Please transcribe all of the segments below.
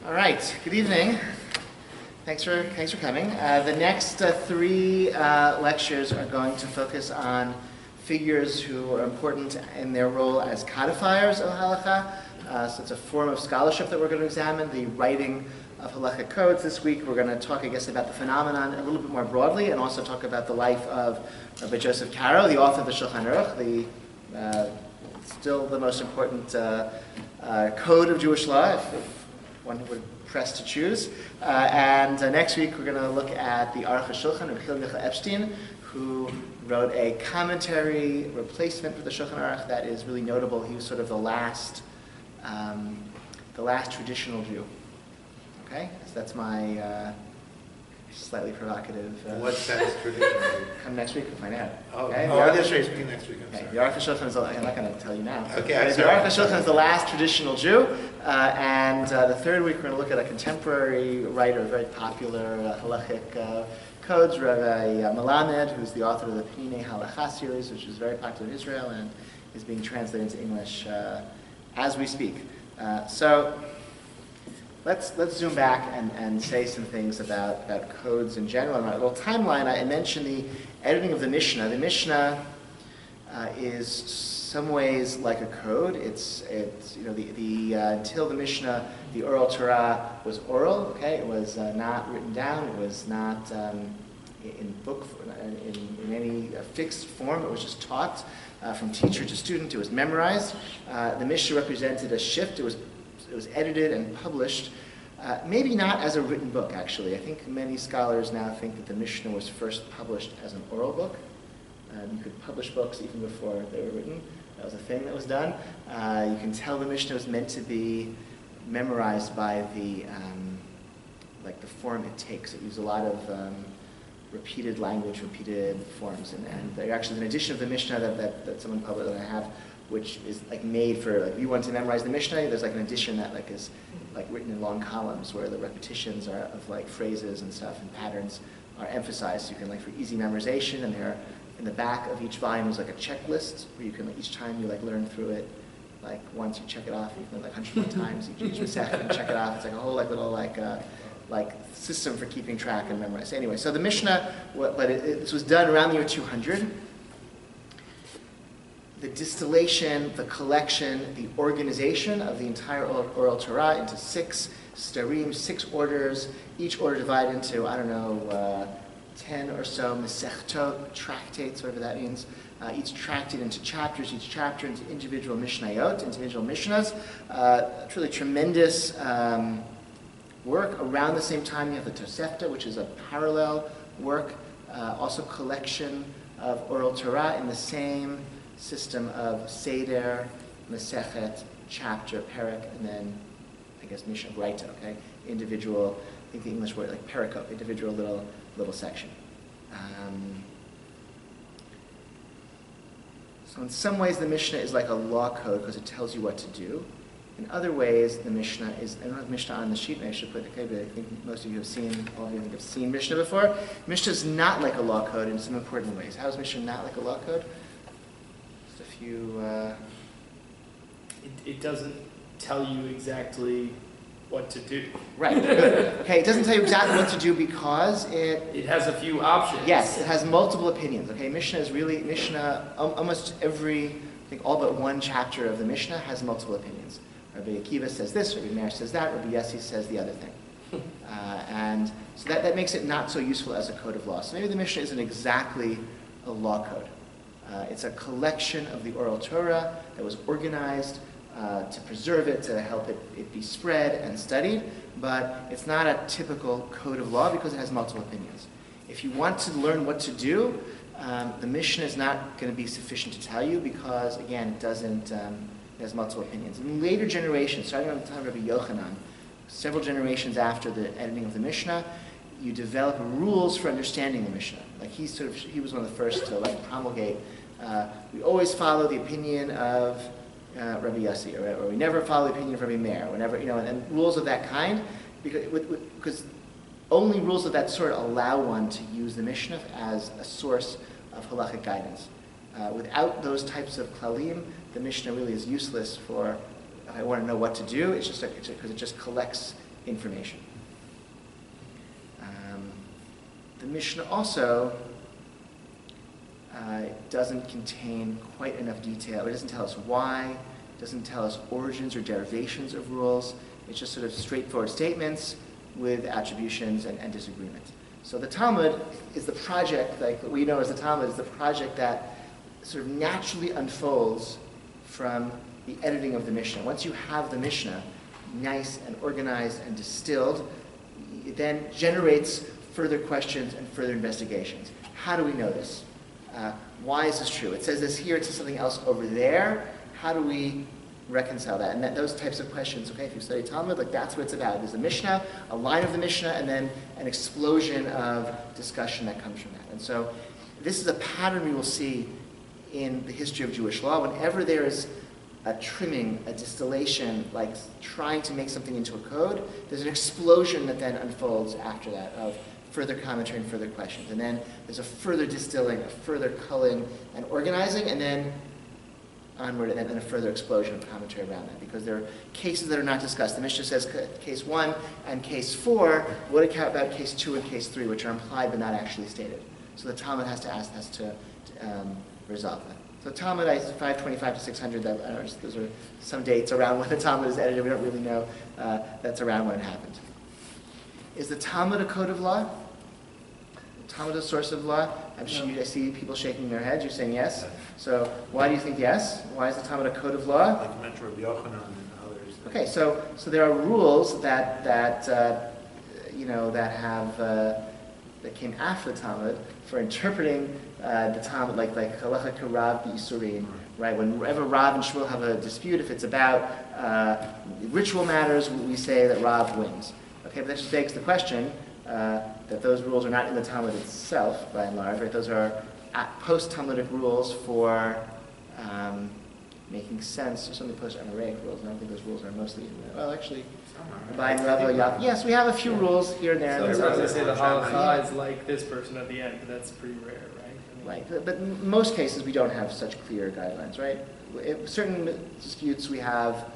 All right, good evening. Thanks for coming. The next three lectures are going to focus on figures who are important in their role as codifiers of halakha. So it's a form of scholarship that we're going to examine, the writing of halakha codes. This week we're going to talk, I guess, about the phenomenon a little bit more broadly, and also talk about the life of Rabbi Joseph Karo, the author of the Shulhan Arukh, still the most important code of Jewish law, if one would press to choose. And next week we're going to look at the Arukh Shulhan, Rabbi Epstein, who wrote a commentary replacement for the Shulhan Arukh that is really notable. He was sort of the last traditional Jew. Okay, so that's my slightly provocative. What's that traditional? Come next week and find out. Oh, okay? I'll speak next week. Okay, the Arukh Shulhan is, I'm not going to tell you now. Okay, the Arukh Shulhan is the last traditional Jew, and the third week we're going to look at a contemporary writer, very popular halachic codes, Rabbi Melamed, who's the author of the Pinei Halacha series, which is very popular in Israel and is being translated into English as we speak. So let's zoom back and say some things about codes in general. In my little timeline, I mentioned the editing of the Mishnah. The Mishnah is some ways like a code. It's until the Mishnah, the oral Torah was oral. Okay, it was not written down. It was not in book in any fixed form. It was just taught from teacher to student. It was memorized. The Mishnah represented a shift. It was edited and published, maybe not as a written book, actually. I think many scholars now think that the Mishnah was first published as an oral book. You could publish books even before they were written. That was a thing that was done. You can tell the Mishnah was meant to be memorized by the form it takes. It used a lot of repeated language, repeated forms, and there actually is an edition of the Mishnah that someone published that I have, which is made for, if you want to memorize the Mishnah, there's an edition that is written in long columns where the repetitions are of phrases and stuff and patterns are emphasized. So you can for easy memorization, and there in the back of each volume is a checklist where you can each time you learn through it, once you check it off, you can 100 more times each second and check it off. It's a whole little system for keeping track and memorizing. Anyway, so the Mishnah, this was done around the year 200. The distillation, the collection, the organization of the entire oral Torah into 6 starim, 6 orders, each order divided into, 10 or so mesechtot, tractates, whatever that means, each tractate into chapters, each chapter into individual mishnayot, individual mishnahs. It's really tremendous work. Around the same time you have the Tosefta, which is a parallel work, also collection of oral Torah in the same system of Seder, Masechet, chapter, Perek, and then, I guess, Mishnah Braita, okay? Individual, I think the English word, perikop, individual little section. So in some ways the Mishnah is like a law code because it tells you what to do. In other ways, the Mishnah is, I don't have Mishnah on the sheet, and I should put, okay, but I think most of you have seen, all of you have seen Mishnah before. Mishnah is not like a law code in some important ways. How is Mishnah not like a law code? Just a few... It doesn't tell you exactly what to do. Right, good. Okay, it doesn't tell you exactly what to do because it has a few options. Yes, it has multiple opinions. Okay, Mishnah, almost every, I think all but one chapter of the Mishnah has multiple opinions. Rabbi Akiva says this, Rabbi Meir says that, Rabbi Yossi says the other thing. And so that makes it not so useful as a code of law. So maybe the Mishnah isn't exactly a law code. It's a collection of the oral Torah that was organized to preserve it, to help it be spread and studied, but it's not a typical code of law because it has multiple opinions. If you want to learn what to do, the Mishnah is not going to be sufficient to tell you because, again, it doesn't... It has multiple opinions. In later generations, starting on the time of Rabbi Yochanan, several generations after the editing of the Mishnah, you develop rules for understanding the Mishnah. He was one of the first to promulgate. We always follow the opinion of Rabbi Yossi, or we never follow the opinion of Rabbi Meir, whenever and rules of that kind, because only rules of that sort allow one to use the Mishnah as a source of halachic guidance. Without those types of klalim, the Mishnah really is useless for, if I want to know what to do, it's just because it just collects information. The Mishnah also doesn't contain quite enough detail. It doesn't tell us why, it doesn't tell us origins or derivations of rules. It's just sort of straightforward statements with attributions and disagreements. So the Talmud is the project, like what we know as the Talmud, is the project that sort of naturally unfolds from the editing of the Mishnah. Once you have the Mishnah nice and organized and distilled, it then generates further questions and further investigations. How do we know this? Why is this true? It says this here, it says something else over there. How do we reconcile that? And those types of questions, okay, if you study Talmud, like that's what it's about. There's a Mishnah, a line of the Mishnah, and then an explosion of discussion that comes from that. And so this is a pattern we will see in the history of Jewish law. Whenever there is a trimming, a distillation, like trying to make something into a code, there's an explosion that then unfolds after that of further commentary and further questions. And then there's a further distilling, a further culling and organizing, and then onward, and then a further explosion of commentary around that, because there are cases that are not discussed. The Mishnah says case 1 and case 4. What about case 2 and case 3, which are implied but not actually stated? So the Talmud has to resolve that. So Talmud, 525 to 600, those are some dates around when the Talmud is edited. We don't really know. That's around when it happened. Is the Talmud a code of law? The Talmud a source of law? I see people shaking their heads. You're saying yes. So why do you think yes? Why is the Talmud a code of law? Like you mentioned Rabbi Yochanan and others. Okay, so there are rules that came after the Talmud for interpreting the Talmud, like halacha karav b'isurim, right? Whenever Rav and Shmuel have a dispute, if it's about ritual matters, we say that Rav wins. Okay, but that just begs the question that those rules are not in the Talmud itself, by and large, right? Those are post-Talmudic rules for making sense, or some of the post-Amoraic rules. I don't think those rules are mostly in there. Well, actually, Rabbi and Rabbi, yes, we have a few rules here and there. So sometimes they say the halacha is like this person at the end, but that's pretty rare, right? Right, but in most cases we don't have such clear guidelines, right? In certain disputes we have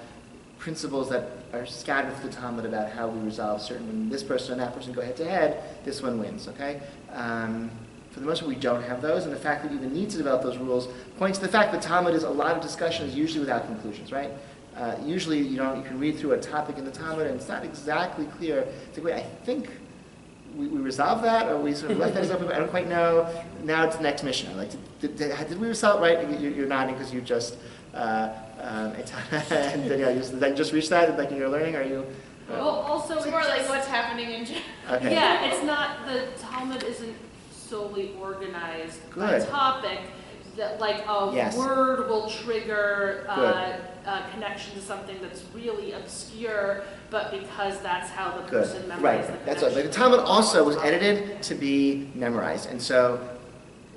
principles that are scattered through the Talmud about how we resolve certain, when this person and that person go head to head, this one wins, okay? For the most part we don't have those, and the fact that you even need to develop those rules points to the fact that Talmud is a lot of discussions, usually without conclusions, right? Usually you can read through a topic in the Talmud and it's not exactly clear. It's like, wait, I think we resolved that, or we sort of left that as open, I don't quite know. Now it's the next Mishnah. Like, did we resolve, right? You're nodding because you just, and Danielle, did you just reach that, like in your learning, are you? Well, also more like what's happening in general. Okay. Yeah, it's not, the Talmud isn't solely organized by topic. That like a Yes. word will trigger a connection to something that's really obscure, but because that's how the person memorized the connection. That's right. Like the Talmud also was edited to be memorized, and so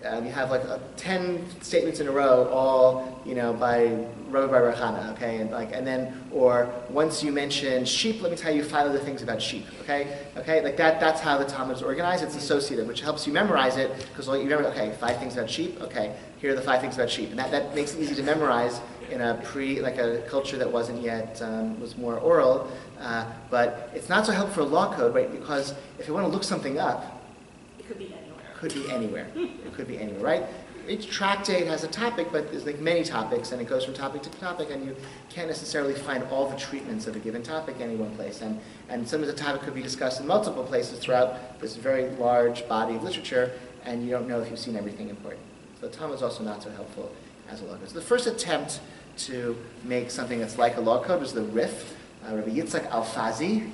you have like 10 statements in a row, all by Rabbi Rama, okay, and then or once you mention sheep, let me tell you 5 other things about sheep, okay, like that's how the Talmud is organized. It's associative, which helps you memorize it because you remember, okay, 5 things about sheep, okay, here are the 5 things about sheep, and that makes it easy to memorize in a a culture that wasn't yet was more oral, but it's not so helpful for a law code, right? Because if you want to look something up, It could be anywhere. It could be anywhere, right? Each tractate has a topic, but there's like many topics, and it goes from topic to topic, and you can't necessarily find all the treatments of a given topic in any one place. And sometimes a topic could be discussed in multiple places throughout this very large body of literature, and you don't know if you've seen everything important. So the Talmud is also not so helpful as a law code. So the first attempt to make something that's like a law code was the Rif, Rabbi Yitzhak Alfazi.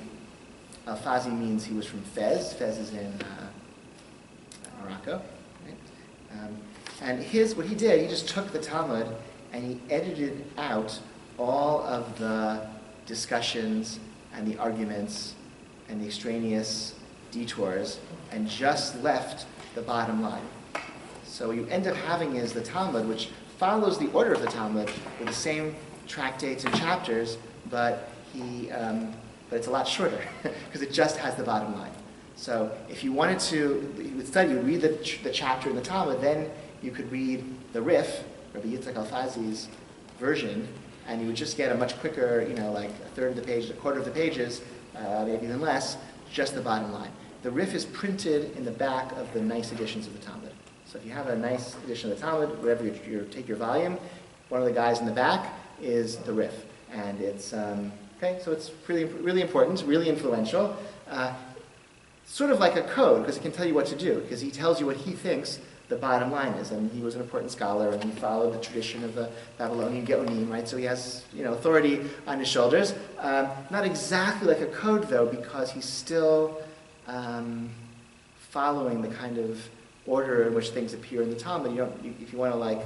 Alfazi means he was from Fez. Fez is in Morocco. Right? And what he did, he just took the Talmud and he edited out all of the discussions and the arguments and the extraneous detours and just left the bottom line. So what you end up having is the Talmud, which follows the order of the Talmud with the same tractates and chapters, but it's a lot shorter because it just has the bottom line. So if you wanted to, you would study, you would read the chapter in the Talmud, then you could read the Rif, Rabbi Yitzhak Alfazi's version, and you would just get a much quicker, like a third of the pages, a quarter of the pages, maybe even less, just the bottom line. The Rif is printed in the back of the nice editions of the Talmud. So if you have a nice edition of the Talmud, wherever you take your volume, one of the guys in the back is the Rif. And it's, okay, so it's really, really important, really influential. Sort of like a code, because it can tell you what to do, because he tells you what he thinks the bottom line is. And he was an important scholar, and he followed the tradition of the Babylonian Geonim, right? So he has, authority on his shoulders. Not exactly like a code, though, because he's still following the kind of order in which things appear in the Talmud. If you want to,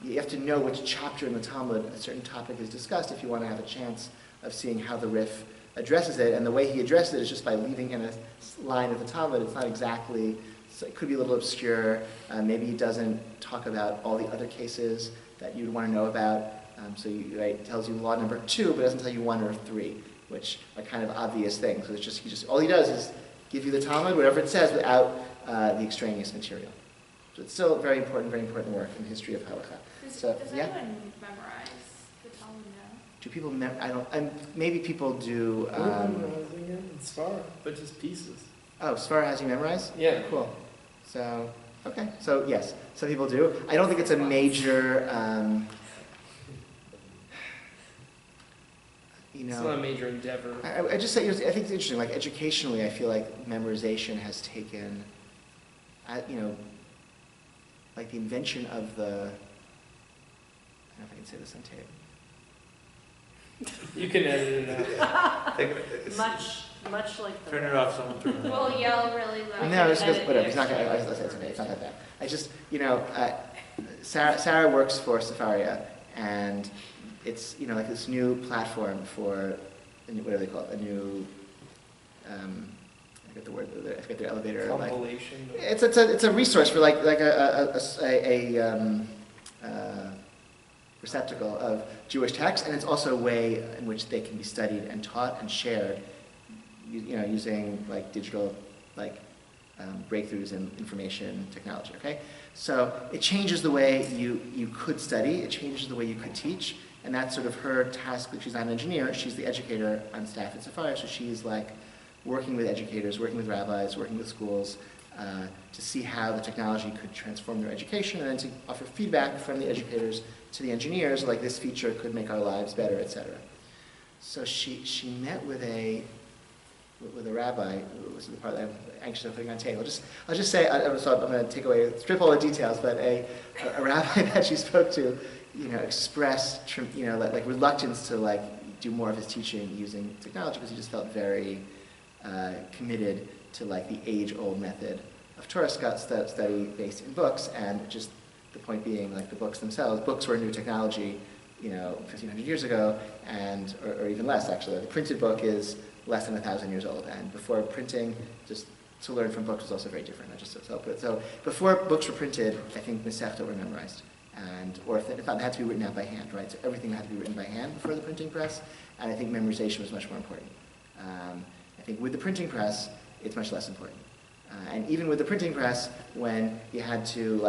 you have to know which chapter in the Talmud a certain topic is discussed if you want to have a chance of seeing how the Rif addresses it. And the way he addresses it is just by leaving in a line of the Talmud. It's not exactly, so it could be a little obscure. Maybe he doesn't talk about all the other cases that you'd want to know about. It tells you law number 2, but it doesn't tell you 1 or 3, which are kind of obvious things. So it's all he does is give you the Talmud, whatever it says, without the extraneous material. So it's still very important work in the history of Halakha. Does anyone memorize the Talmud now? Do people? Maybe people do. Memorizing it in Sfar, but just pieces. Oh, Sfar has you memorized? Yeah. Cool. So, okay. So yes, some people do. I don't think it's a major. It's not a major endeavor. I just say, I think it's interesting. Like educationally, I feel like memorization has taken, like the invention of the. I don't know if I can say this on tape. You can edit it out. Much like the. Turn it off, someone turn it off. We'll yell really loud. No, it's just whatever. It's not gonna. It's okay. It's not that bad. I just, Sarah works for Sefaria, and it's like this new platform for whatever they call it, a new. I forget the word. I forget their elevator. Compilation. It's a resource for like a receptacle of Jewish texts, and it's also a way in which they can be studied and taught and shared, using like digital breakthroughs in information technology. Okay, so it changes the way you could study. It changes the way you could teach, and that's sort of her task. She's not an engineer; she's the educator on staff at Sefaria. So she's like working with educators, working with rabbis, working with schools to see how the technology could transform their education, and then to offer feedback from the educators to the engineers, like this feature could make our lives better, etc. So she met with a rabbi. This is the part that I'm anxious of putting on tape. I'll just say, so I'm going to strip all the details, but a rabbi that she spoke to, expressed like reluctance to do more of his teaching using technology, because he just felt very committed to the age-old method of Torah study based in books, and just the point being the books themselves. Books were a new technology, 1,500 years ago, or even less actually. The printed book is less than 1,000 years old, and before printing, just to learn from books was also very different. So before books were printed, I think Masechta were memorized, or if they had to be written out by hand, right? So everything had to be written by hand before the printing press, and I think memorization was much more important. I think with the printing press, it's much less important. And even with the printing press, when you had to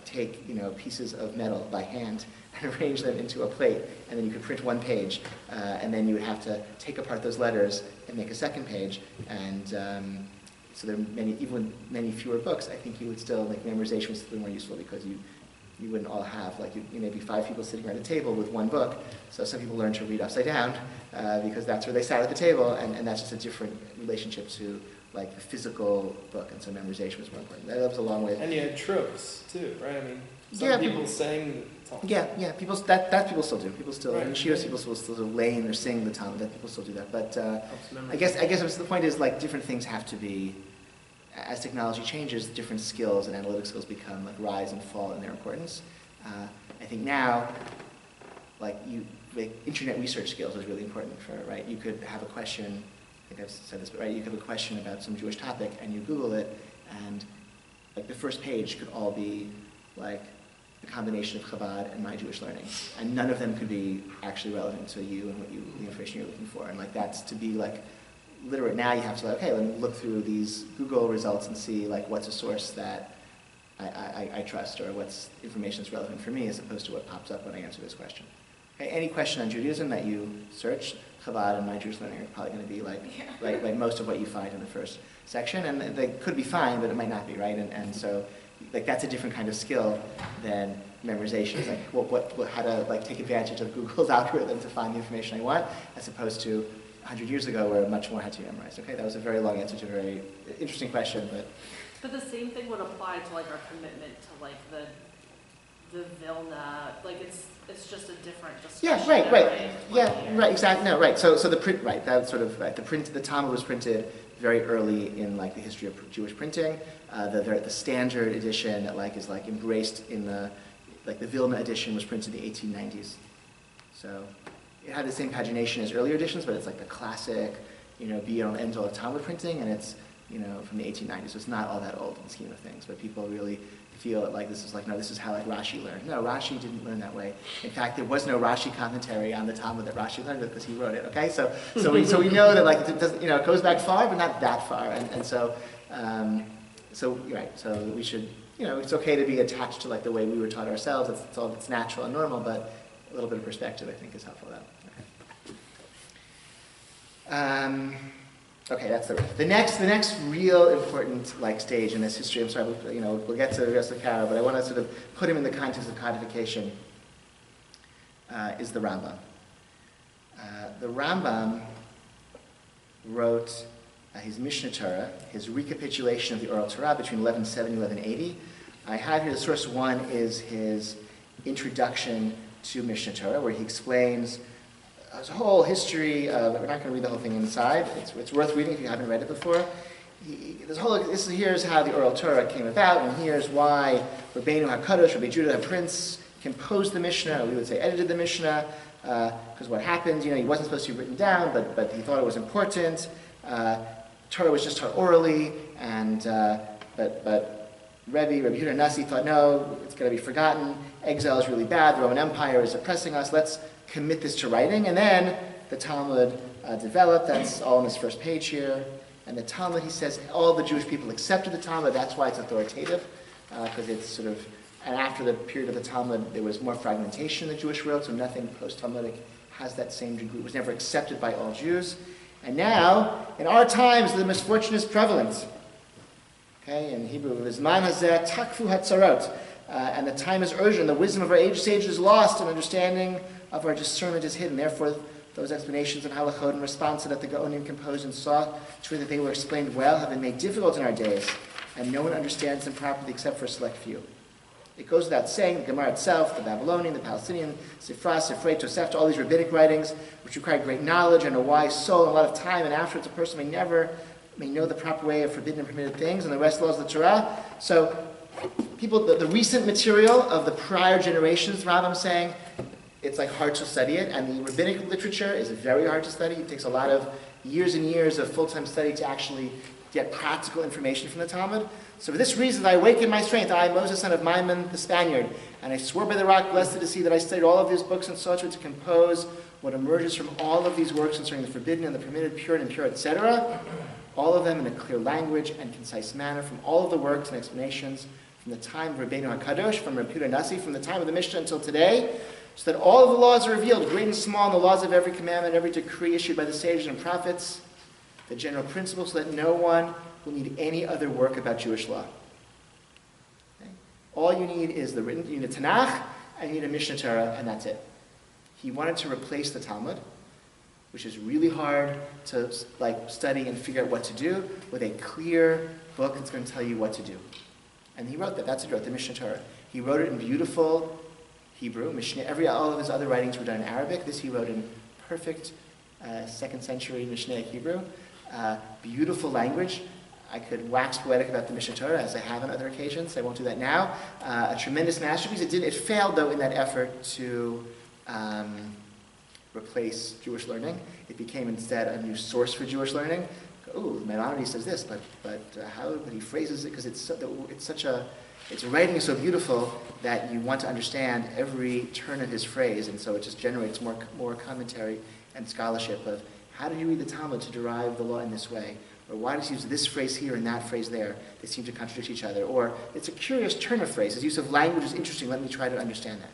take pieces of metal by hand and arrange them into a plate, and then you could print one page, and then you would have to take apart those letters and make a second page. And so there are even with many fewer books, I think you would still memorization was still more useful, because you wouldn't all have maybe 5 people sitting around a table with one book. So some people learn to read upside down because that's where they sat at the table, and that's just a different relationship to the physical book, and so memorization was more important. That was along with. And you had tropes too, right? I mean, some people sang the Talmud. Yeah. People that people still do. People still, right. in Shias, people still lane or sing the Talmud. That people still do that. But I guess the point is different things have to be. As technology changes, different skills and analytic skills become rise and fall in their importance. I think now, internet research skills is really important right. You could have a question. I think I've said this, but right, you could have a question about some Jewish topic, and you Google it, and the first page could all be a combination of Chabad and My Jewish Learning, and none of them could be actually relevant to you and the information you're looking for, and that's to be literate. Now you have to okay, let me look through these Google results and see what's a source that I trust, or what's information that's relevant for me, as opposed to what pops up when I answer this question. Okay, any question on Judaism that you search, Chabad and my Jewish learning are probably going to be like most of what you find in the first section, and they could be fine, but it might not be, right? And so, like, that's a different kind of skill than memorization. It's like how to take advantage of Google's algorithm to find the information I want, as opposed to 100 years ago where much more had to be memorized. Okay, that was a very long answer to a very interesting question, but. But the same thing would apply to our commitment to the Vilna, it's just a different discussion. Yeah, right. Yeah, right, exactly. No, right. So the print, right, that's sort of right. The Talmud was printed very early in the history of Jewish printing. The standard edition that is embraced in the Vilna edition was printed in the 1890s. So it had the same pagination as earlier editions, but it's the classic, be all end all of Talmud printing, and it's from the 1890s. So it's not all that old in the scheme of things, but people really feel this is no, this is how Rashi learned. No, Rashi didn't learn that way. In fact, there was no Rashi commentary on the Talmud that Rashi learned because he wrote it. Okay, so we know that it doesn't, it goes back far, but not that far, and so right. So we should, it's okay to be attached to the way we were taught ourselves. It's natural and normal, but a little bit of perspective I think is helpful. Okay. Okay, that's the next real important stage in this history. I'm sorry, we'll get to the rest of Karo, but I want to sort of put him in the context of codification. Is the Rambam. The Rambam wrote his Mission Torah, his recapitulation of the oral Torah between 1170 and 1180. I have here the source one is his introduction to Mission Torah, where he explains his whole history of, we're not going to read the whole thing inside, it's worth reading if you haven't read it before. Here's how the oral Torah came about, and here's why Rabbeinu HaKadosh, Rabbi Judah, the prince, composed the Mishnah, or we would say edited the Mishnah, because what happened, he wasn't supposed to be written down, but he thought it was important. Torah was just taught orally, and but Rabbi Judah Nasi thought, no, it's going to be forgotten, exile is really bad, the Roman Empire is oppressing us, let's commit this to writing. And then the Talmud developed. That's all on this first page here. And the Talmud, he says, all the Jewish people accepted the Talmud. That's why it's authoritative, because it's sort of, and after the period of the Talmud, there was more fragmentation in the Jewish world, so nothing post-Talmudic has that same degree. It was never accepted by all Jews. And now, in our times, the misfortune is prevalent. Okay, in Hebrew, Vizman hazeh takfu hatzarot. And the time is urgent. The wisdom of our age sage is lost, and understanding of our discernment is hidden. Therefore, those explanations of halachot in response that the Gaonim composed and saw to that they were explained well have been made difficult in our days, and no one understands them properly except for a select few. It goes without saying, the Gemara itself, the Babylonian, the Palestinian, Sifra, Sifrei, Tosefta, all these rabbinic writings, which require great knowledge and a wise soul and a lot of time, and afterwards a person may know the proper way of forbidden and permitted things, and the rest laws of the Torah. So, people, the recent material of the prior generations, Rambam saying, it's hard to study it, and the rabbinic literature is very hard to study. It takes a lot of years and years of full-time study to actually get practical information from the Talmud. So for this reason, I awaken my strength. I, Moses, son of Maimon, the Spaniard, and I swore by the rock, blessed to see that I studied all of these books and sought to compose what emerges from all of these works concerning the forbidden and the permitted, pure and impure, etc. All of them in a clear language and concise manner from all of the works and explanations from the time of Rabbeinu HaKadosh, from Rabbi Judah Nasi, from the time of the Mishnah until today, so that all of the laws are revealed, great and small, and the laws of every commandment, every decree issued by the sages and prophets, the general principles, so that no one will need any other work about Jewish law. Okay? All you need is you need a Tanakh, and you need a Mishnah Torah, and that's it. He wanted to replace the Talmud, which is really hard to study and figure out what to do, with a clear book that's going to tell you what to do. And he wrote that. That's what he wrote, the Mishnah Torah. He wrote it in beautiful Hebrew. All of his other writings were done in Arabic. This he wrote in perfect 2nd century Mishnaic Hebrew. Beautiful language. I could wax poetic about the Mishnah Torah, as I have on other occasions. I won't do that now. A tremendous masterpiece. It failed, though, in that effort to replace Jewish learning. It became instead a new source for Jewish learning. Oh, Maimonides says this, but he phrases it, because its writing is so beautiful that you want to understand every turn of his phrase, and so it just generates more commentary and scholarship of how did you read the Talmud to derive the law in this way, or why does he use this phrase here and that phrase there? They seem to contradict each other, or it's a curious turn of phrase. His use of language is interesting. Let me try to understand that.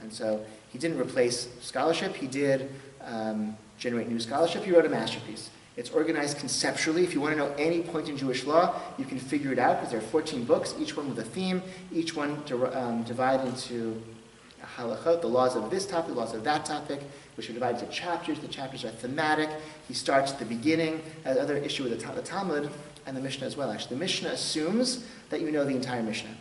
And so he didn't replace scholarship, he did generate new scholarship. He wrote a masterpiece. It's organized conceptually. If you want to know any point in Jewish law, you can figure it out because there are 14 books, each one with a theme, each one divided into halachot, the laws of this topic, the laws of that topic, which are divided into chapters. The chapters are thematic. He starts at the beginning. The other issue with the Talmud and the Mishnah as well, actually. The Mishnah assumes that you know the entire Mishnah.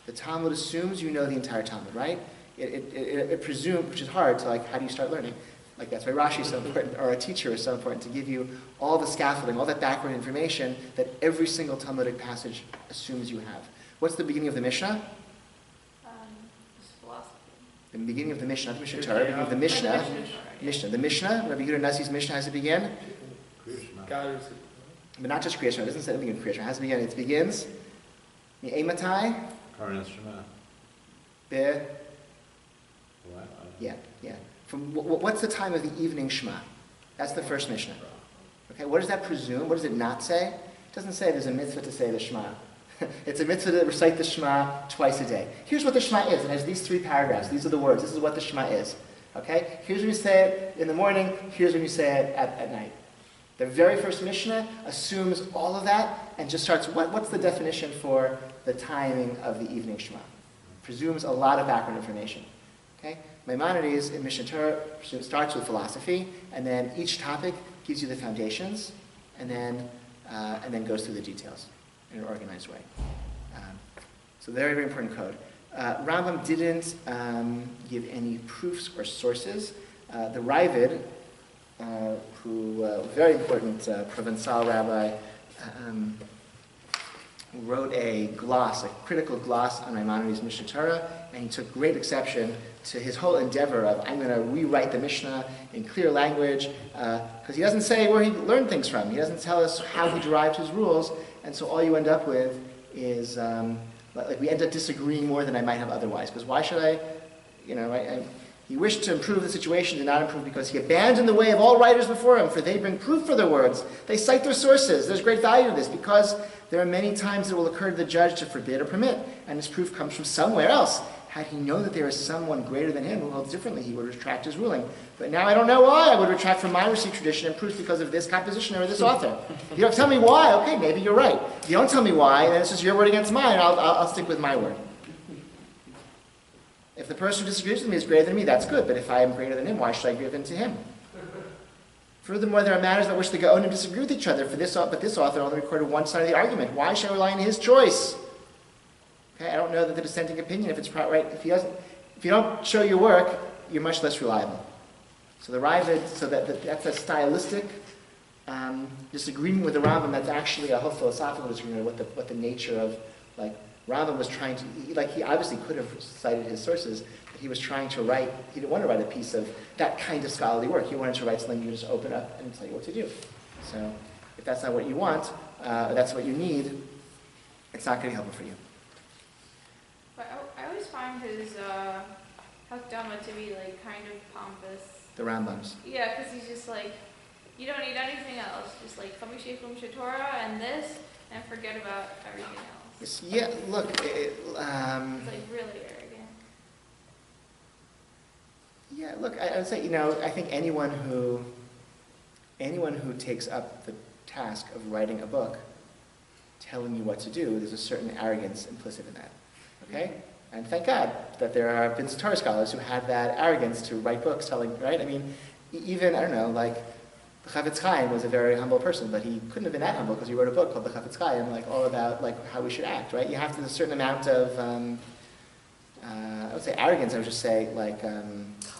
The Talmud assumes you know the entire Talmud, right? It presumes, which is hard, to how do you start learning? That's why Rashi is so important, or a teacher is so important, to give you all the scaffolding, all that background information that every single Talmudic passage assumes you have. What's the beginning of the Mishnah? Philosophy. The beginning of the Mishnah, not the Mission Torah, the beginning of the Mishnah. Mishnah. The Mishnah, Rabbi Yehuda Nassi's Mishnah has to begin. God But not just creation, it doesn't say the beginning of creation, it has to begin. It begins. Mi'ematai. Be. Yeah. From what's the time of the evening Shema? That's the first Mishnah. Okay, what does that presume? What does it not say? It doesn't say there's a mitzvah to say the Shema. It's a mitzvah to recite the Shema twice a day. Here's what the Shema is. It has these 3 paragraphs. These are the words. This is what the Shema is. Okay? Here's when you say it in the morning. Here's when you say it at night. The very first Mishnah assumes all of that and just starts, what's the definition for the timing of the evening Shema? Presumes a lot of background information. Okay? Maimonides in Mission Torah starts with philosophy, and then each topic gives you the foundations, and then goes through the details in an organized way. So very, very important code. Rambam didn't give any proofs or sources. The Ravid, who very important Provençal rabbi, wrote a gloss, a critical gloss on Maimonides' Mission Torah, and he took great exception to his whole endeavor of, I'm going to rewrite the Mishnah in clear language, because he doesn't say where he learned things from. He doesn't tell us how he derived his rules, and so all you end up with is, we end up disagreeing more than I might have otherwise, because why should I, he wished to improve the situation, did not improve because he abandoned the way of all writers before him, for they bring proof for their words. They cite their sources. There's great value to this, because there are many times it will occur to the judge to forbid or permit, and this proof comes from somewhere else. Had he known that there is someone greater than him who holds differently, he would retract his ruling. But now I don't know why I would retract from my received tradition and proof because of this composition or this author. If you don't tell me why, okay, maybe you're right. If you don't tell me why, then it's just your word against mine, I'll stick with my word. If the person who disagrees with me is greater than me, that's good. But if I am greater than him, why should I give in to him? Furthermore, there are matters about which the Gaonim disagree with each other. But this author only recorded one side of the argument. Why should I rely on his choice? Okay, I don't know that the dissenting opinion, if it's right, if you don't show your work, you're much less reliable. So the Ravid, that's a stylistic disagreement with the Rambam. That's actually a whole philosophical disagreement what the nature of Rambam was trying to, he obviously could have cited his sources, but he was trying to write, he didn't want to write a piece of that kind of scholarly work. He wanted to write something you just open up and tell you what to do. So if that's not what you want, or that's what you need, it's not going to be helpful for you. But I always find his Hakdama to be kind of pompous. The Rambam's. Yeah, because he's just you don't need anything else. Just Mission Torah and this, and forget about everything else. Yeah, look, it's really arrogant. Yeah, look, I would say, I think anyone who takes up the task of writing a book, telling you what to do, there's a certain arrogance implicit in that. Okay? And thank God that there are Beit Torah scholars who had that arrogance to write books telling, right? I mean, even, I don't know, the Chafetz Chaim was a very humble person, but he couldn't have been that humble because he wrote a book called the Chafetz Chaim, all about how we should act, right? You have to have a certain amount of, I would say arrogance, I would just say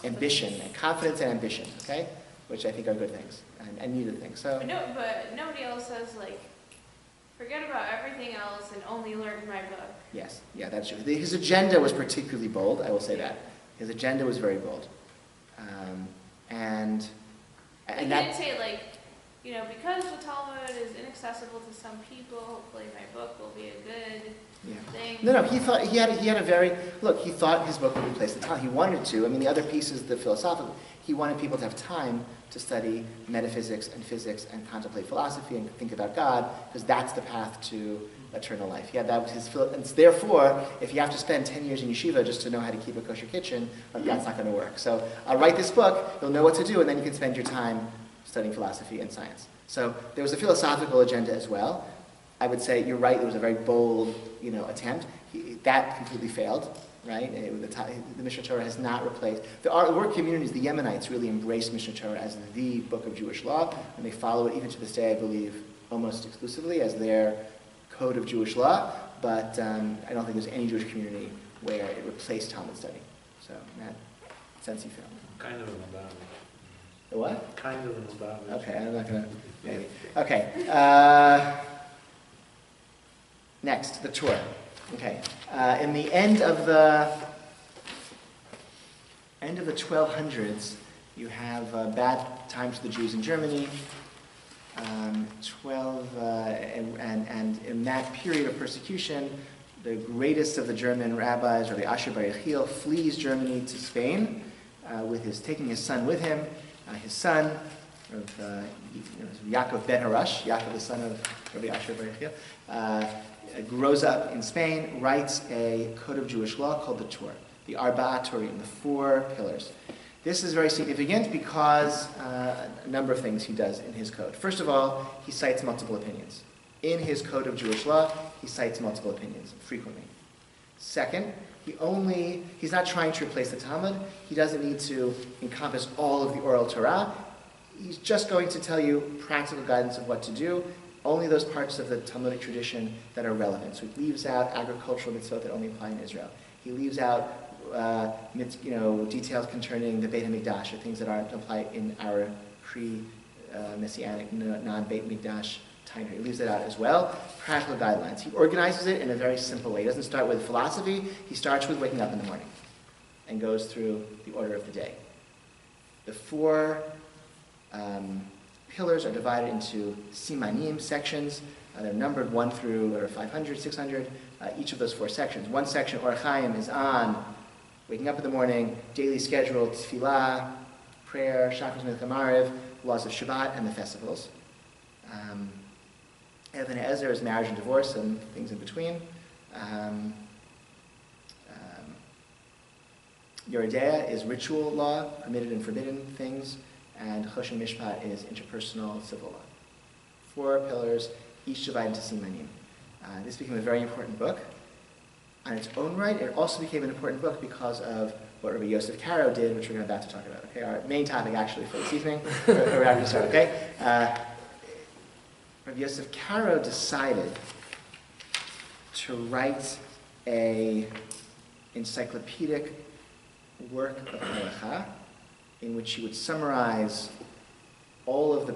ambition, and confidence and ambition, okay? Which I think are good things and needed things. So. But nobody else says forget about everything else and only learn my book. Yes, yeah, that's true. His agenda was particularly bold, I will say that. His agenda was very bold. He didn't say because the Talmud is inaccessible to some people, hopefully my book will be a good thing. No, he thought he had a very he thought his book would replace the Talmud. He wanted to. I mean, the other pieces, the philosophical, he wanted people to have time to study metaphysics and physics and contemplate philosophy and think about God, because that's the path to eternal life. Yeah, that was his. And therefore, if you have to spend 10 years in yeshiva just to know how to keep a kosher kitchen, that's not going to work. So I'll write this book, you'll know what to do, and then you can spend your time studying philosophy and science. So there was a philosophical agenda as well. I would say you're right, there was a very bold, attempt. That completely failed, right? The Mission Torah has not replaced. The work communities, the Yemenites, really embraced Mission Torah as the book of Jewish law, and they follow it even to this day, I believe, almost exclusively as their code of Jewish law, but I don't think there's any Jewish community where it replaced Talmud study. So in that sense, you failed. Kind of an about it. The what? Kind of an about it. Okay, I'm not going to, maybe. Okay. Next, the Torah. Okay. In the end of the 1200s, you have bad times for the Jews in Germany. And in that period of persecution, the greatest of the German rabbis, Rabbi Asher Bar Yechiel, flees Germany to Spain, taking his son with him. His son, Yaakov ben Harash, Yaakov the son of Rabbi Asher Bar Yechiel, grows up in Spain, writes a code of Jewish law called the Torah, the Arba'a Turim, the 4 pillars. This is very significant because a number of things he does in his code. First of all, he cites multiple opinions. In his code of Jewish law, he cites multiple opinions frequently. Second, he's not trying to replace the Talmud. He doesn't need to encompass all of the oral Torah. He's just going to tell you practical guidance of what to do, only those parts of the Talmudic tradition that are relevant. So he leaves out agricultural mitzvot that only apply in Israel. He leaves out details concerning the Beit HaMikdash, or things that aren't apply in our pre-Messianic, non-Beit HaMikdash time. He leaves it out as well. Practical guidelines. He organizes it in a very simple way. He doesn't start with philosophy. He starts with waking up in the morning and goes through the order of the day. The 4 pillars are divided into simanim, sections. They're numbered 1 through 500, 600, each of those 4 sections. One section, Orach Chaim, is on waking up in the morning, daily schedule, tefillah, prayer, Shachris, Mincha, Mariv, laws of Shabbat, and the festivals. Even Ezer is marriage and divorce and things in between. Yeridea is ritual law, permitted and forbidden things. And Choshen Mishpat is interpersonal civil law. 4 pillars, each divided into simanim. This became a very important book. On its own right, it also became an important book because of what Rabbi Yosef Karo did, which we're about to talk about. Okay, our main topic actually for this evening. We're about to start. Okay, Rabbi Yosef Karo decided to write a encyclopedic work of halacha in which he would summarize all of the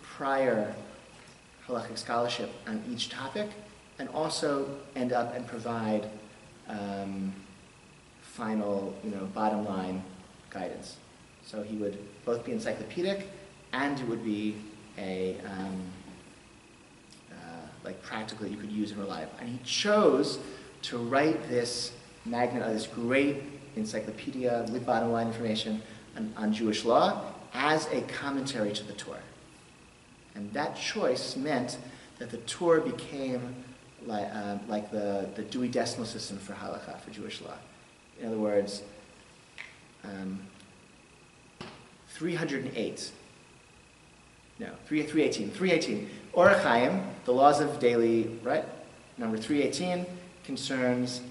prior halachic scholarship on each topic, and also end up and provide final, bottom line guidance. So he would both be encyclopedic, and it would be a practically you could use and rely upon. And he chose to write this magnum, this great encyclopedia with bottom line information on Jewish law as a commentary to the Torah. And that choice meant that the Torah became like the Dewey Decimal System for halakha, for Jewish law. In other words, 318. Orach Chaim, the laws of daily, right? Number 318 concerns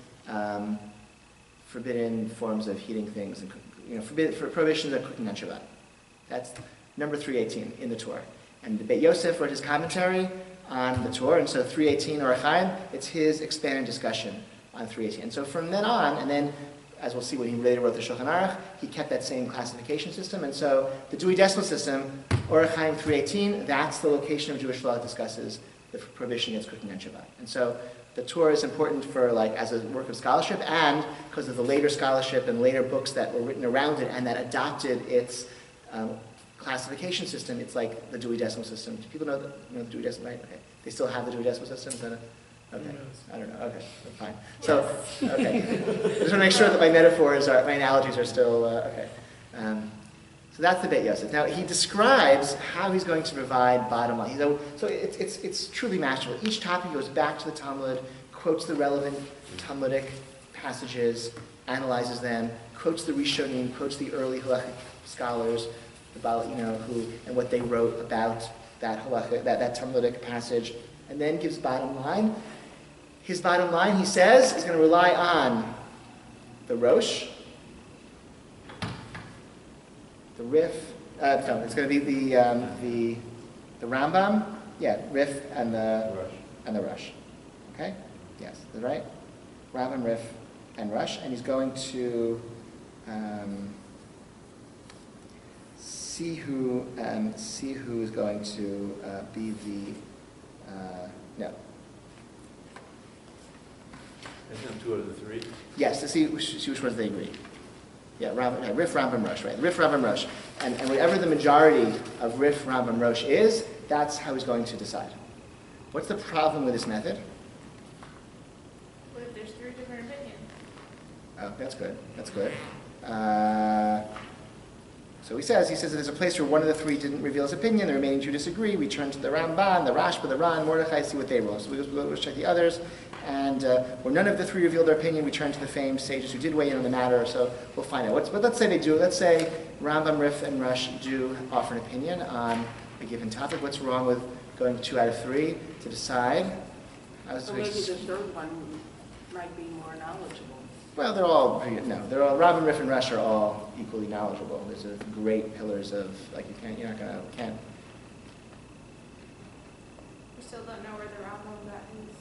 forbidden forms of heating things and prohibitions of cooking on Shabbat. That's number 318 in the Torah. And the Beit Yosef wrote his commentary on the Torah, and so 318 Orach Chaim, it's his expanded discussion on 318. And so from then on, and then as we'll see when he later wrote the Shulhan Arukh, he kept that same classification system. And so the Dewey Decimal System, Orach Chaim 318, that's the location of Jewish law that discusses the prohibition against cooking on Shabbat. And so the Torah is important for as a work of scholarship, and because of the later scholarship and later books that were written around it and that adopted its classification system. It's like the Dewey Decimal System. Do people know the Dewey Decimal, right? Okay. They still have the Dewey Decimal System? Is that okay. I don't know. Okay, fine. So, okay. I just want to make sure that my metaphors, my analogies are still, okay. So that's the Beit Yosef. Now he describes how he's going to provide bottom line. So it's truly masterful. Each topic goes back to the Talmud, quotes the relevant Talmudic passages, analyzes them, quotes the Rishonim, quotes the early halachic scholars about who and what they wrote about that halachic, that Talmudic passage, and then gives bottom line. His bottom line, he says, is going to rely on the Rosh, the Rif. No, it's going to be the Rambam, Rif and the Rosh. Okay, yes, that's right. Rambam, Rif, and Rosh, and he's going to see who is going to be the no. Isn't 2 out of the 3? Yes, to see which ones they agree. Yeah, Rif, Rambam, Rosh, right? Rif, Rambam, Rosh, and whatever the majority of Rif, Rambam, Rosh is, that's how he's going to decide. What's the problem with this method? What if there's 3 different opinions? Oh, that's good. That's good. So he says that there's a place where one of the 3 didn't reveal his opinion, the remaining 2 disagree. We turn to the Ramban, the Rashba, the Ran, Mordechai, see what they rule. So we'll check the others. And where none of the 3 revealed their opinion, we turn to the famed sages who did weigh in on the matter. So we'll find out. But let's say they do. Let's say Rambam, Rif, and Rosh do offer an opinion on a given topic. What's wrong with going 2 out of 3 to decide? So maybe the third one might be more knowledgeable. Well, they're all Rambam, Rif, and Rosh are all equally knowledgeable. There's great pillars of you're not gonna. We still don't know where the Rambam got his.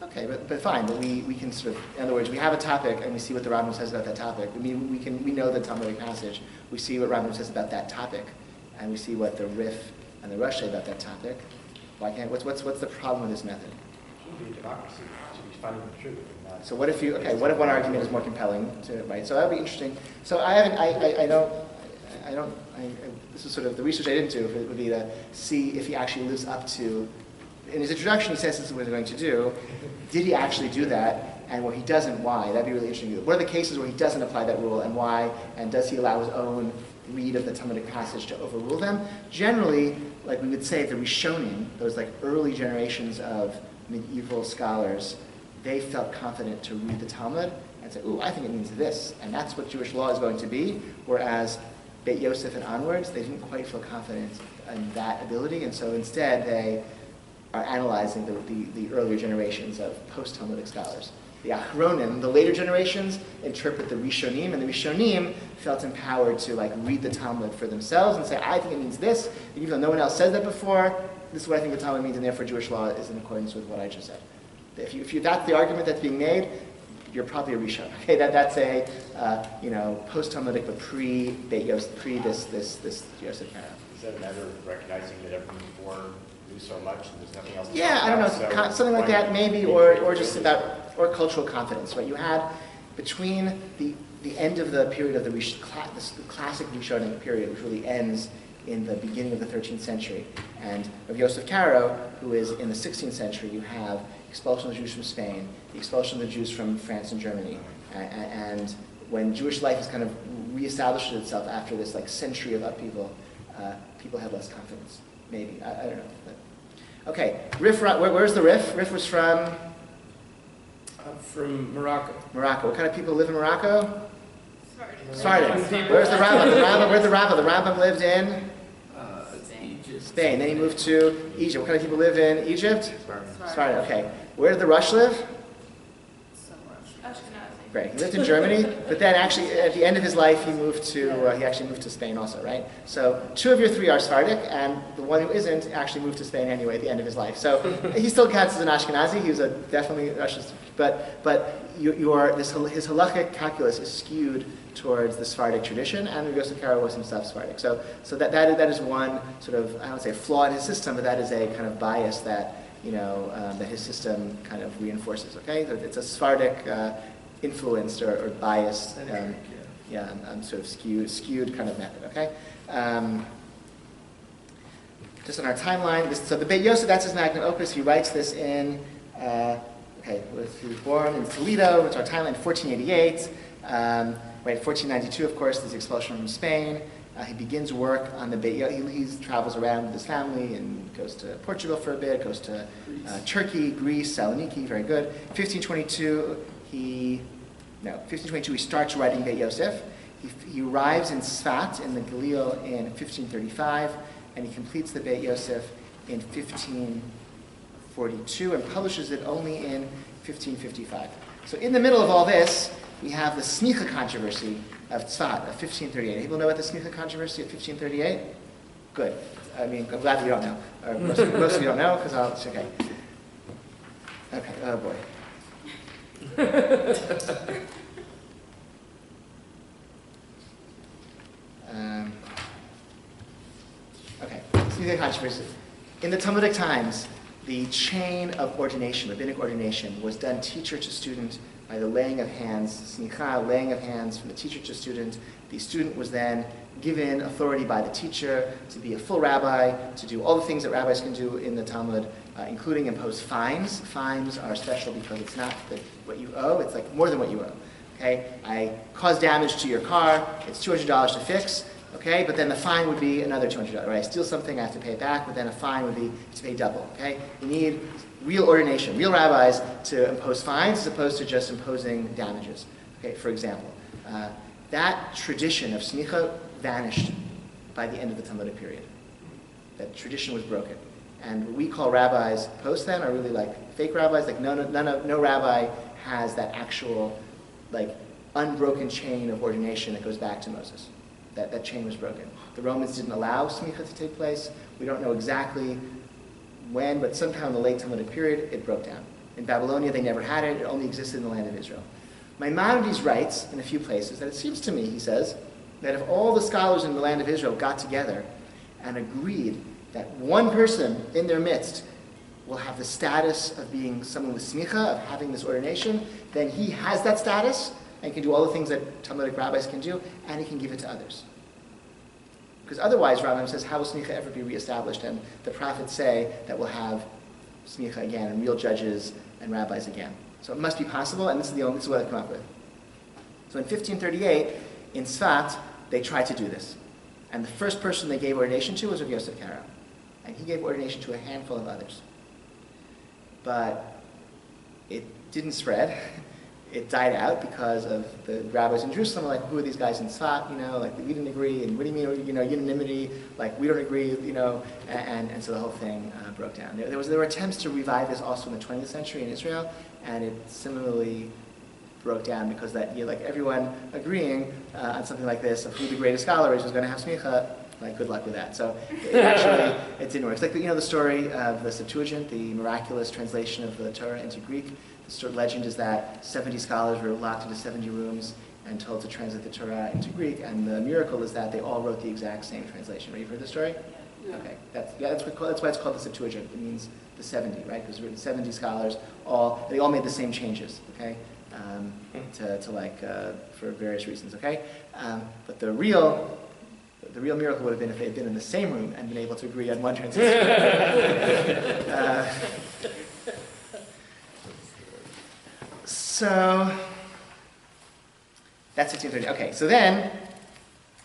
Okay, but fine. But we can sort of, in other words, we have a topic and we see what the Rambam says about that topic. I mean, we know the Talmudic passage. We see what Rambam says about that topic, and we see what the Rif and the Rosh say about that topic. Why can't? What's the problem with this method? It should be democracy. It should be finding the truth. So what if one argument is more compelling right? So that would be interesting. So this is sort of the research I didn't do. It would be to see if he actually lives up to. In his introduction, he says this is what he's going to do. Did he actually do that? And where he doesn't, why? That'd be really interesting. What are the cases where he doesn't apply that rule, and why? And does he allow his own read of the Talmudic passage to overrule them? Generally, like we would say, the Rishonim, those early generations of medieval scholars, they felt confident to read the Talmud and say, ooh, I think it means this, and that's what Jewish law is going to be, whereas Beit Yosef and onwards, they didn't quite feel confident in that ability, and so instead they are analyzing the earlier generations of post-Talmudic scholars. The Achronim, the later generations, interpret the Rishonim, and the Rishonim felt empowered to read the Talmud for themselves and say, I think it means this, even though no one else said that before, this is what I think the Talmud means, and therefore Jewish law is in accordance with what I just said. If that's the argument that's being made, you're probably a Rishon. Okay, that's a post-Talmudic, but pre-Beit Yosef, this Yosef Karo. Is that a matter of recognizing that everyone before knew so much and there's nothing else to I don't know, so something like that maybe, or just about cultural confidence, right? You had between the end of the period of the classic Rishonim period, which really ends in the beginning of the 13th century, and of Yosef Karo, who is in the 16th century, you have expulsion of the Jews from Spain, the expulsion of the Jews from France and Germany, and when Jewish life has kind of reestablished itself after this century of upheaval, people have less confidence. Maybe I don't know. But. Okay, Rif. Where's the Rif? Rif was from Morocco. Morocco. What kind of people live in Morocco? Sephardic. Where's the Rambam? Where's the Rambam? The Rambam lived in Egypt. Spain. Then he moved to Egypt. What kind of people live in Egypt? Sorry. Okay. Where did the Rosh live? Ashkenazi. Great. He lived in Germany, but then actually at the end of his life he actually moved to Spain also, right? So 2 of your 3 are Sephardic, and the one who isn't actually moved to Spain anyway at the end of his life. So he still counts as an Ashkenazi. He was definitely Russian, but his halachic calculus is skewed towards the Sephardic tradition, and Yosef Karo was himself Sephardic. So that is one sort of, I don't say flaw in his system, but that is a kind of bias that that his system kind of reinforces. Okay, so it's a Sephardic influenced or biased, sort of skewed kind of method. Okay, just on our timeline. So the Beit Yosef, that's his magnum opus. He writes this in. He was born in Toledo. It's our timeline, 1488. 1492, of course, there's the expulsion from Spain. He begins work on the Beit Yosef. He travels around with his family and goes to Portugal for a bit, goes to Turkey, Greece, Saloniki, very good. 1522, he starts writing Beit Yosef. He arrives in Sfat in the Galil in 1535, and he completes the Beit Yosef in 1542 and publishes it only in 1555. So in the middle of all this, we have the Smicha controversy of Tzfat of 1538. People know about the Smicha controversy of 1538? Good. I mean, I'm glad you don't know. Or most of you don't know, because it's okay. Okay, oh boy. Okay, Smicha controversy. In the Talmudic times, the chain of ordination, rabbinic ordination, was done teacher to student by the laying of hands, smicha, laying of hands from the teacher to student. The student was then given authority by the teacher to be a full rabbi, to do all the things that rabbis can do in the Talmud, including impose fines. Fines are special because it's not what you owe, it's like more than what you owe. Okay, I caused damage to your car, it's $200 to fix. Okay, but then the fine would be another $200. Right? I steal something, I have to pay it back, but then a fine would be to pay double. Okay, you need real ordination, real rabbis to impose fines as opposed to just imposing damages. Okay, for example, that tradition of smicha vanished by the end of the Talmudic period. That tradition was broken, and what we call rabbis post then are really like fake rabbis. Like no rabbi has that actual like unbroken chain of ordination that goes back to Moses. That chain was broken. The Romans didn't allow smicha to take place. We don't know exactly when, but sometime in the late Talmudic period, it broke down. In Babylonia, they never had it. It only existed in the land of Israel. Maimonides writes in a few places that it seems to me, he says, that if all the scholars in the land of Israel got together and agreed that one person in their midst will have the status of being someone with smicha, of having this ordination, then he has that status and can do all the things that Talmudic rabbis can do, and he can give it to others. Because otherwise, Rama says, how will smicha ever be reestablished? And the prophets say that we'll have smicha again, and real judges and rabbis again. So it must be possible, and this is what I've come up with. So in 1538, in Sfat, they tried to do this. And the first person they gave ordination to was Rabbi Yosef Karo. And he gave ordination to a handful of others. But it didn't spread. It died out because of the rabbis in Jerusalem were like, who are these guys in Sfat, like we didn't agree, and what do you mean, unanimity, like we don't agree, and so the whole thing broke down. There were attempts to revive this also in the 20th century in Israel, and it similarly broke down because like everyone agreeing on something like this of who the greatest scholar is who's going to have smicha, like good luck with that. So it didn't work. It's like the story of the Septuagint, the miraculous translation of the Torah into Greek. The legend is that 70 scholars were locked into 70 rooms and told to translate the Torah into Greek, and the miracle is that they all wrote the exact same translation. Right? You've heard the story? Yeah. Okay, that's why it's called the Septuagint. It means the 70, right? Because 70 scholars they all made the same changes. Okay, for various reasons. Okay, but the real miracle would have been if they had been in the same room and been able to agree on one translation. So that's 1530. Okay, so then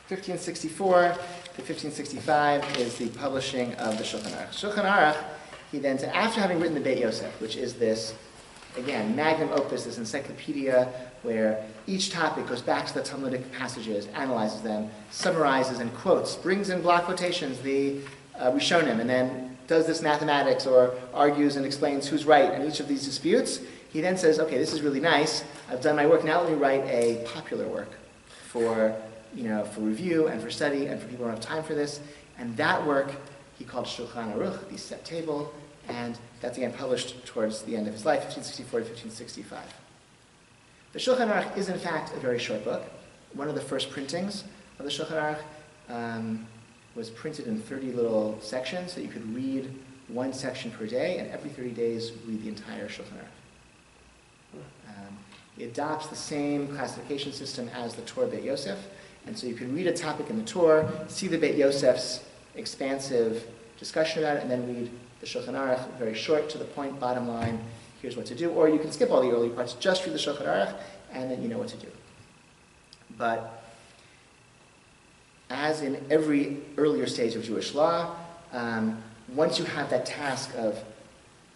1564 to 1565 is the publishing of the Shulhan Arukh. Shulhan Arukh, he then, after having written the Beit Yosef, which is this, again, magnum opus, this encyclopedia where each topic goes back to the Talmudic passages, analyzes them, summarizes and quotes, brings in block quotations, the Rishonim, and then does this mathematics or argues and explains who's right in each of these disputes. He then says, okay, this is really nice. I've done my work. Now let me write a popular work for review and for study and for people who don't have time for this. And that work he called Shulchan Arukh, the set table, and that's again published towards the end of his life, 1564 to 1565. The Shulchan Arukh is in fact a very short book. One of the first printings of the Shulchan Arukh was printed in 30 little sections, so you could read one section per day, and every 30 days read the entire Shulchan Arukh. It adopts the same classification system as the Torah Beit Yosef, and so you can read a topic in the Torah, see the Beit Yosef's expansive discussion about it, and then read the Shulchan Arukh, very short, to the point, bottom line, here's what to do. Or you can skip all the early parts, just read the Shulchan Arukh, and then you know what to do. But as in every earlier stage of Jewish law, once you have that task of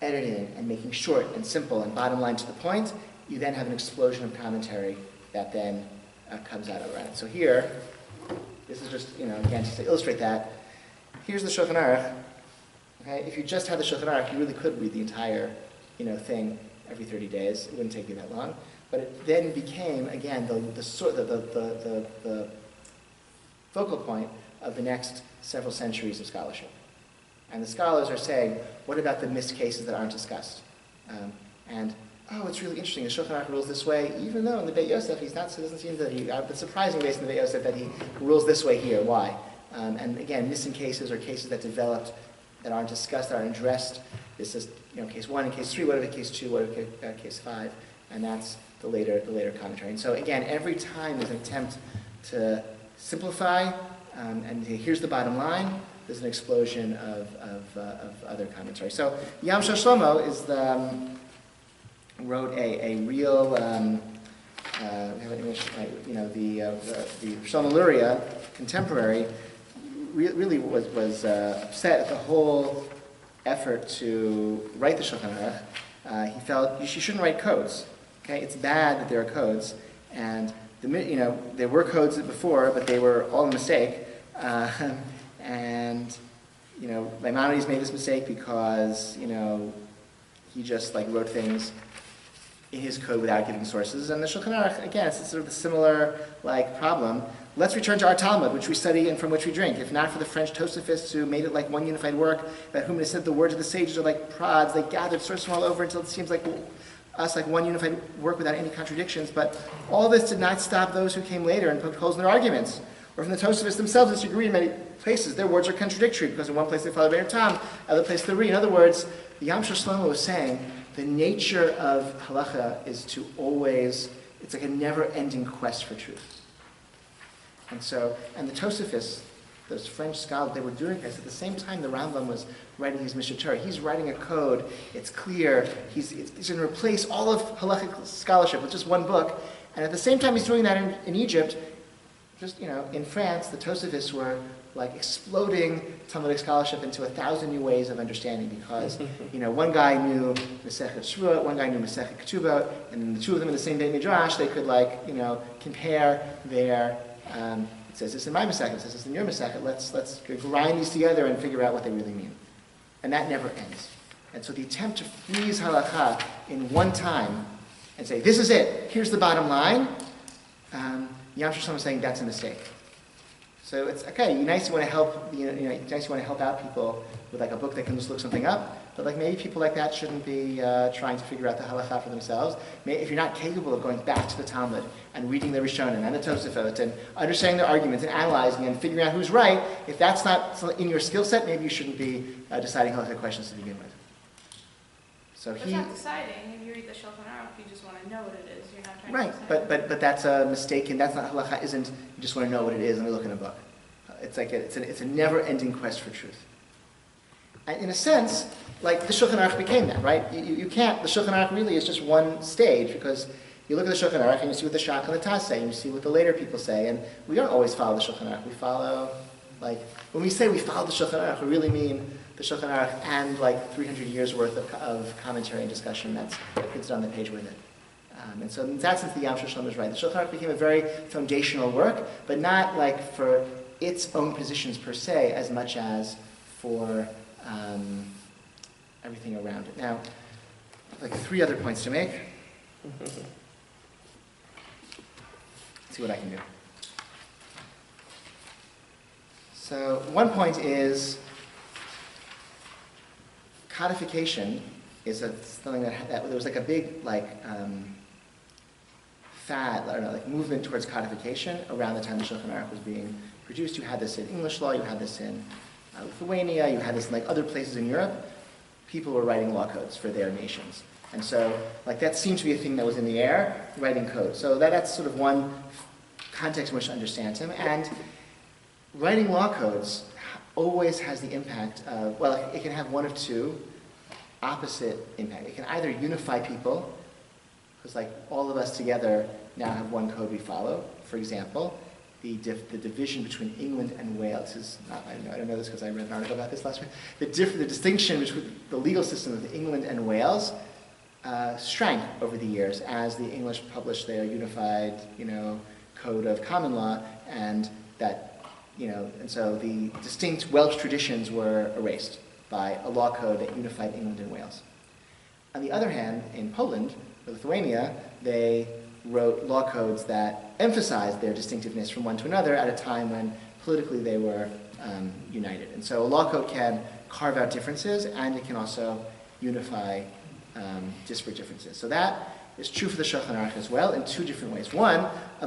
editing and making short and simple and bottom line to the point, you then have an explosion of commentary that then comes out of it. So here, this is just, again, just to illustrate that, here's the Shulchan Aruch. Okay? If you just had the Shulchan Aruch, you really could read the entire, thing every 30 days. It wouldn't take you that long. But it then became, again, the focal point of the next several centuries of scholarship. And the scholars are saying, what about the missed cases that aren't discussed? It's really interesting, the Shulchan Aruch rules this way, even though in the Beit Yosef, it doesn't seem that it's surprising based on the Beit Yosef that he rules this way here. Why? And again, missing cases or cases that developed that aren't discussed, that aren't addressed. This is, case 1 and case 3, what about case 2, what about case 5? And that's the later commentary. And so again, every time there's an attempt to simplify, and here's the bottom line, there's an explosion of other commentary. So Yam Shlomo is wrote a real, we have an English, the Shlomo Luria, contemporary, really was upset at the whole effort to write the Shulchan Aruch. He felt you shouldn't write codes. Okay, it's bad that there are codes, and there were codes before, but they were all a mistake. Maimonides made this mistake because he just wrote things in his code without giving sources. And the Shulchan Aruch, again, it's sort of a similar problem. Let's return to our Talmud, which we study and from which we drink. If not for the French Tosafists who made it like one unified work, about whom it is said the words of the sages are like prods, they gathered sources from all over until it seems like us like one unified work without any contradictions. But all this did not stop those who came later and poked holes in their arguments. Or from the Tosafists themselves disagree in many places. Their words are contradictory because in one place they follow Be'er Tam, other place they read. In other words, the Yam Shlomo was saying the nature of halacha is to always, it's like a never-ending quest for truth. And the Tosafists, those French scholars, they were doing this at the same time the Rambam was writing his Mission Torah. He's writing a code, it's clear, he's going to replace all of halachic scholarship with just one book. And at the same time he's doing that in Egypt, in France, the Tosafists were exploding Talmudic scholarship into 1,000 new ways of understanding because, one guy knew Masechet Shruot, one guy knew Masechet Ketubot, and the two of them in the same Beit Midrash, they could compare their, it says this in my Masechet, it says this in your Masechet, let's grind these together and figure out what they really mean. And that never ends. And so the attempt to freeze halakha in one time and say, this is it, here's the bottom line, Yam Shlomo is saying that's a mistake. So it's okay. You want to help. You want to help out people with a book that can just look something up. But maybe people like that shouldn't be trying to figure out the halacha for themselves. If you're not capable of going back to the Talmud and reading the Rishonim and the Tosafot and understanding their arguments and analyzing and figuring out who's right, if that's not in your skill set, maybe you shouldn't be deciding halacha questions to begin with. So it's not deciding. If you read the Shulchan Aruch, you just want to know what it is. You're not trying to Right, decide. but that's a mistake, and that's not halacha. Isn't you just want to know what it is and look in a book? It's it's a never-ending quest for truth. And in a sense, the Shulchan Aruch became that, right? You can't. The Shulchan Aruch really is just one stage because you look at the Shulchan Aruch and you see what the Shach and the Taz say, and you see what the later people say, and we don't always follow the Shulchan Aruch. We follow when we say we follow the Shulchan Aruch, we really mean the Shulchan Aruch and 300 years worth of commentary and discussion that's printed on the page with it. And so in that sense, the Yam Shlomo is right. The Shulchan Aruch became a very foundational work, but not for its own positions per se, as much as for everything around it. Now, three other points to make. Let's see what I can do. So one point is codification is something that there was a big fad, movement towards codification around the time the Shulchan Aruch was being produced. You had this in English law, you had this in Lithuania, you had this in other places in Europe. People were writing law codes for their nations. And so that seemed to be a thing that was in the air, writing codes. So that's sort of one context in which to understand him. And writing law codes always has the impact of, it can have one of two opposite impact. It can either unify people, because all of us together now have one code we follow, for example, the division between England and Wales is not, I don't know this because I read an article about this last week. The distinction between the legal system of England and Wales shrank over the years as the English published their unified, code of common law, and so the distinct Welsh traditions were erased by a law code that unified England and Wales. On the other hand, in Poland, or Lithuania, they wrote law codes that emphasized their distinctiveness from one to another at a time when politically they were united. And so a law code can carve out differences, and it can also unify disparate differences. So that is true for the Shulchan Aruch as well in two different ways. One, the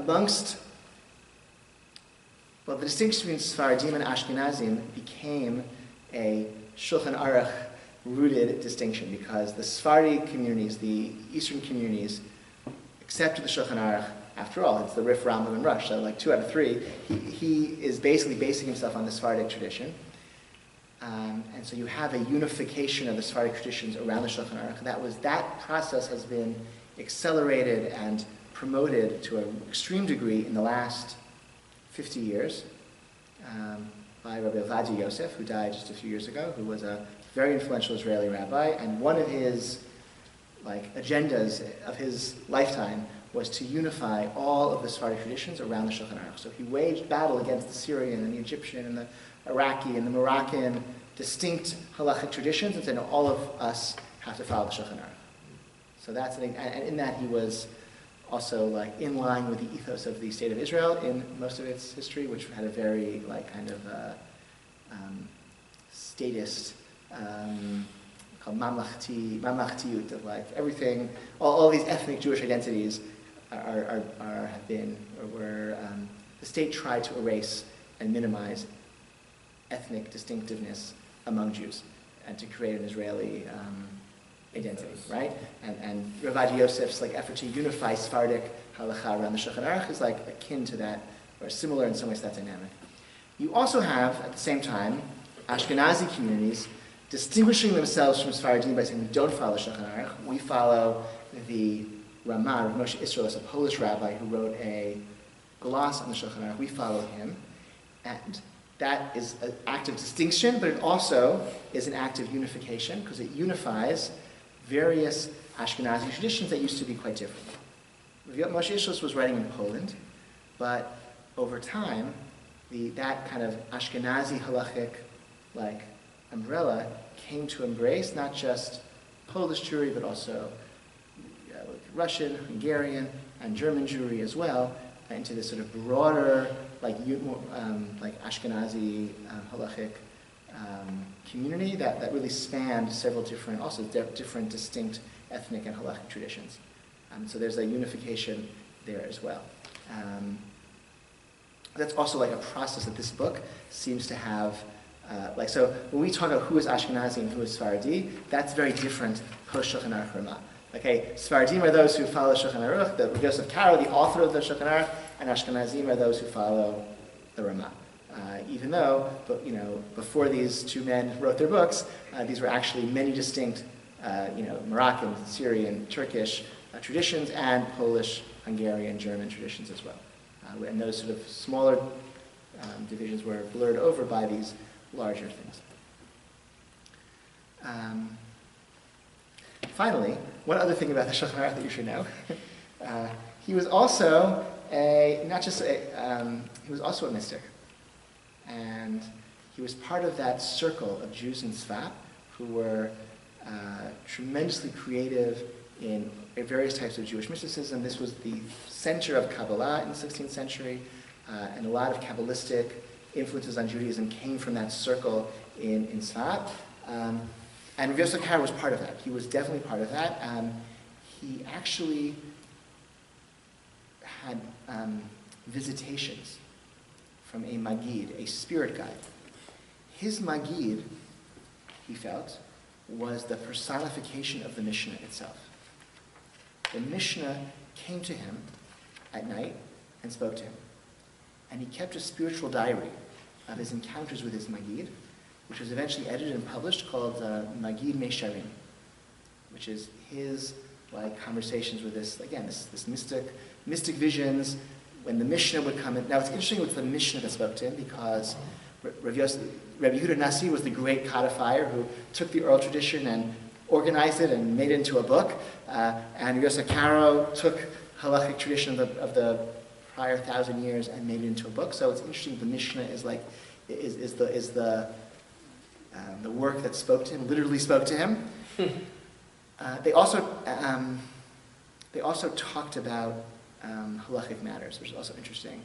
distinction between Sfaradim and Ashkenazim became a Shulchan Aruch rooted distinction because the Sephardi communities, the Eastern communities, accepted the Shulchan Aruch. After all, it's the Rif, Rama, and Rush, so like 2 out of 3. He is basically basing himself on the Sephardic tradition. And so you have a unification of the Sephardic traditions around the Shulchan Aruch. That process has been accelerated and promoted to an extreme degree in the last 50 years by Rabbi Yosef, who died just a few years ago, who was a very influential Israeli rabbi, and one of his agendas of his lifetime was to unify all of the Sephardic traditions around the Shulchan Aruch. So he waged battle against the Syrian and the Egyptian and the Iraqi and the Moroccan distinct halachic traditions, and said, no, all of us have to follow the Shulchan Aruch. So that's and in that he was also in line with the ethos of the State of Israel in most of its history, which had a very statist, called mamlachtiyut, of everything, all these ethnic Jewish identities the state tried to erase and minimize ethnic distinctiveness among Jews and to create an Israeli identity, right? And Rabbi Yosef's effort to unify Sephardic halacha around the Shulchan Aruch is akin to that, or similar in some ways to that dynamic. You also have, at the same time, Ashkenazi communities distinguishing themselves from Sephardim by saying we don't follow the Shulchan Aruch. We follow the Rama, Moshe Israel, is a Polish rabbi who wrote a gloss on the Shulchan Aruch. We follow him, and that is an act of distinction, but it also is an act of unification because it unifies various Ashkenazi traditions that used to be quite different. Moshe Israel was writing in Poland, but over time, that kind of Ashkenazi halachic umbrella came to embrace not just Polish Jewry, but also Russian, Hungarian, and German Jewry as well, into this sort of broader, Ashkenazi halachic community that really spanned several different, different distinct ethnic and halachic traditions. So there's a unification there as well. That's also a process that this book seems to have. So when we talk about who is Ashkenazi and who is Sephardi, that's very different post Shulchan Aruch Rama. Sephardim are those who follow Shulchan Aruch, the Yosef Karo, the author of the Shulchan Aruch, and Ashkenazim are those who follow the Rama. Even though, before these two men wrote their books, these were actually many distinct, Moroccan, Syrian, Turkish traditions, and Polish, Hungarian, German traditions as well. And those sort of smaller divisions were blurred over by these larger things. Finally, one other thing about the Shulchan Aruch that you should know: he was also he was also a mystic, and he was part of that circle of Jews in Tzfat who were tremendously creative in various types of Jewish mysticism. This was the center of Kabbalah in the 16th century, and a lot of Kabbalistic influences on Judaism came from that circle in Tzfat. And Yosef Karo was part of that. He was definitely part of that. He actually had visitations from a Magid, a spirit guide. His Magid, he felt, was the personification of the Mishnah itself. The Mishnah came to him at night and spoke to him. And he kept a spiritual diary of his encounters with his Magid, which was eventually edited and published, called Magid Mesharim, which is his conversations with this mystic visions, when the Mishnah would come in. Now it's interesting with the Mishnah that spoke to him because Rabbi Yehuda Nasi was the great codifier who took the oral tradition and organized it and made it into a book. And Yosef Karo took halachic tradition of the prior 1,000 years and made it into a book. So it's interesting. The Mishnah is like the work that spoke to him, literally spoke to him. They also talked about halachic matters, which is also interesting.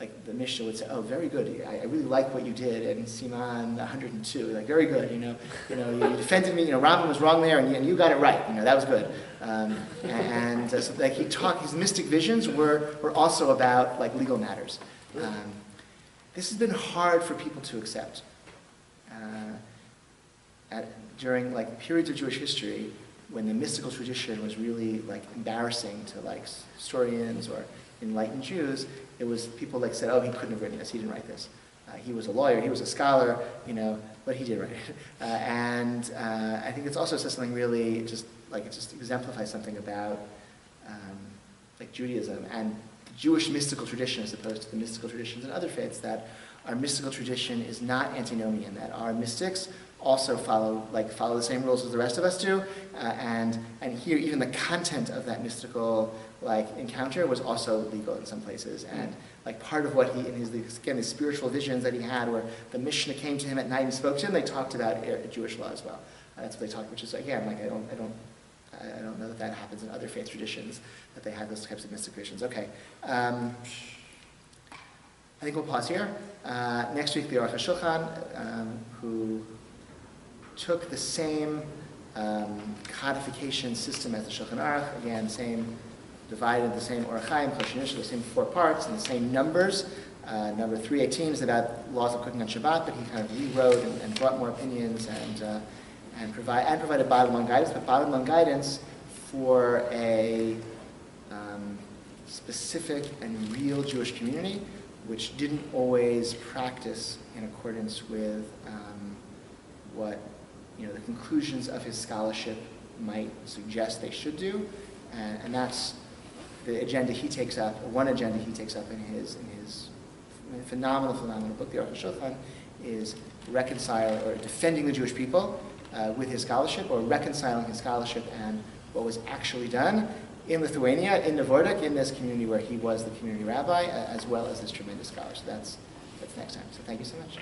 Like the Mishnah would say, "Oh, very good. I really like what you did in Siman 102. Like very good. You defended me. Rama was wrong there, and you got it right. That was good." So like he talked. His mystic visions were also about like legal matters. This has been hard for people to accept. During like periods of Jewish history, when the mystical tradition was really like embarrassing to like historians or enlightened Jews, it was people like said, "Oh, he couldn't have written this. He didn't write this. He was a lawyer. He was a scholar. But he did write it." And I think it's also something really it just exemplifies something about like Judaism and the Jewish mystical tradition as opposed to the mystical traditions in other faiths. That our mystical tradition is not antinomian. That our mystics also follow the same rules as the rest of us do, and here even the content of that mystical encounter was also legal in some places, and part of what he in his spiritual visions that he had, where the Mishnah came to him at night and spoke to him, they talked about Jewish law as well. That's what they talked, which is again I don't know that happens in other faith traditions that they have those types of mystic visions. Okay. I think we'll pause here. Next week, the Arukh Shulhan, who took the same codification system as the Shulchan Aruch, again, divided the same Orachaim, Koshinish, the same 4 parts, and the same numbers. Number 318 is about laws of cooking on Shabbat, but he kind of rewrote and brought more opinions and provided bottom line guidance, but bottom line guidance for a specific and real Jewish community, which didn't always practice in accordance with what the conclusions of his scholarship might suggest they should do, and that's the agenda he takes up. One agenda he takes up in his phenomenal book, the Arukh Shulhan, is reconciling or defending the Jewish people with his scholarship, or reconciling his scholarship and what was actually done in Lithuania, in Novordik, in this community where he was the community rabbi, as well as this tremendous scholar. So that's next time. So thank you so much.